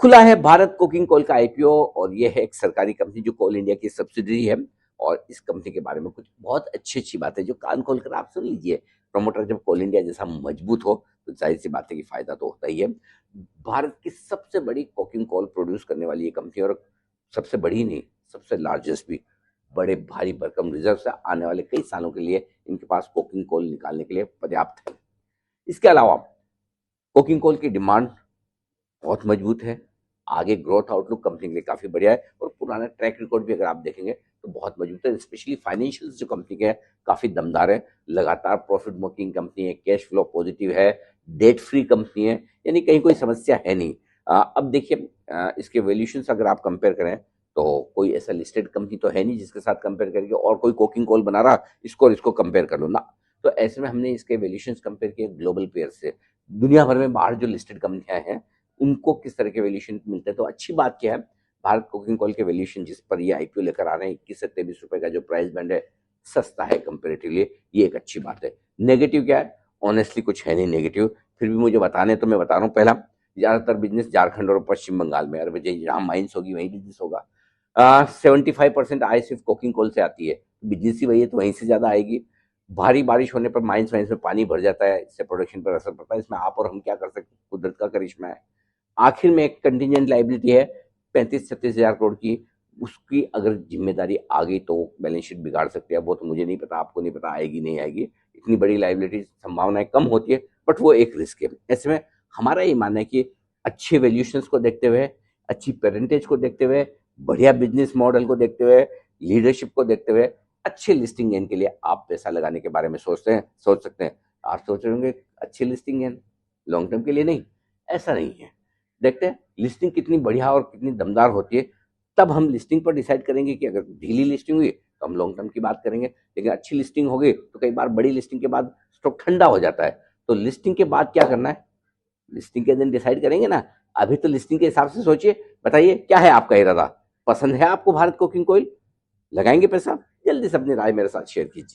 खुला है Bharat coking coal का आईपीओ और ये है एक सरकारी कंपनी जो कोल इंडिया की सब्सिडरी है। और इस कंपनी के बारे में कुछ बहुत अच्छी अच्छी बातें जो कान खोल कर आप सुन लीजिए। प्रमोटर जब कोल इंडिया जैसा मजबूत हो तो जाहिर सी बात है कि फायदा तो होता ही है। भारत की सबसे बड़ी कोकिंग कोल प्रोड्यूस करने वाली ये कंपनी, और सबसे बड़ी नहीं, सबसे लार्जेस्ट भी। बड़े भारी भरकम रिजर्व से आने वाले कई सालों के लिए इनके पास कोकिंग कोल निकालने के लिए पर्याप्त है। इसके अलावा कोकिंग कोल की डिमांड बहुत मजबूत है। आगे ग्रोथ आउटलुक कंपनी के लिए काफी बढ़िया है और पुराना ट्रैक रिकॉर्ड भी अगर आप देखेंगे तो बहुत मजबूत है। स्पेशली फाइनेंशियल जो कंपनी के है काफी दमदार है। लगातार प्रॉफिट मेकिंग कंपनी है, कैश फ्लो पॉजिटिव है, डेट फ्री कंपनी है, यानी कहीं कोई समस्या है नहीं। अब देखिए, इसके वैल्यूएशन अगर आप कंपेयर करें तो कोई ऐसा लिस्टेड कंपनी तो है नहीं जिसके साथ कंपेयर करके और कोई कोकिंग कोल बना रहा इसको और इसको कंपेयर कर लो ना। तो ऐसे में हमने इसके वैल्यूएशन कंपेयर किए ग्लोबल पेयर से। दुनिया भर में बाहर जो लिस्टेड कंपनियां हैं उनको किस तरह के वैल्यूएशन मिलते हैं। तो अच्छी बात क्या है, भारत कोकिंग कोल के वैल्यूएशन जिस पर ये आईपीओ लेकर आ रहे हैं 21 से 23 रुपए का जो प्राइस बैंड है, सस्ता है कंपेरेटिवली, ये एक अच्छी बात है। नेगेटिव क्या है? ऑनेस्टली कुछ है नहीं नेगेटिव, फिर भी मुझे बताने तो मैं बता रहा हूँ। पहला, ज्यादातर बिजनेस झारखंड और पश्चिम बंगाल में, और जहाँ माइंस होगी वहीं बिजनेस होगा। 75% आय सिर्फ कोकिंग कोल से आती है, बिजनेस ही वही है तो वहीं से ज्यादा आएगी। भारी बारिश होने पर माइंस वाइंस में पानी भर जाता है, इससे प्रोडक्शन पर असर पड़ता है। इसमें आप और हम क्या कर सकते हैं, कुदरत का करिश्मा है। आखिर में एक कंटीजेंट लाइबिलिटी है 35-36 हजार करोड़ की, उसकी अगर जिम्मेदारी आ गई तो बैलेंस शीट बिगाड़ सकती है। वो तो मुझे नहीं पता, आपको नहीं पता आएगी नहीं आएगी। इतनी बड़ी लाइबिलिटी संभावनाएं कम होती है, बट वो एक रिस्क है। ऐसे में हमारा ये मानना है कि अच्छे वैल्यूएशंस को देखते हुए, अच्छी पेरेंटेज को देखते हुए, बढ़िया बिजनेस मॉडल को देखते हुए, लीडरशिप को देखते हुए, अच्छे लिस्टिंग गेन के लिए आप पैसा लगाने के बारे में सोच सकते हैं। आप सोच रहे होंगे अच्छी लिस्टिंग गेन लॉन्ग टर्म के लिए नहीं, ऐसा नहीं है। देखते हैं लिस्टिंग कितनी बढ़िया और कितनी दमदार होती है, तब हम लिस्टिंग पर डिसाइड करेंगे कि अगर ढीली लिस्टिंग हुई तो हम लॉन्ग टर्म की बात करेंगे। लेकिन अच्छी लिस्टिंग हो गई तो कई बार बड़ी लिस्टिंग के बाद स्टॉक ठंडा हो जाता है। तो लिस्टिंग के बाद क्या करना है, लिस्टिंग के दिन डिसाइड करेंगे ना। अभी तो लिस्टिंग के हिसाब से सोचिए, बताइए क्या है आपका इरादा। पसंद है आपको भारत कोकिंग कोयल? लगाएंगे पैसा? जल्दी से अपनी राय मेरे साथ शेयर कीजिए।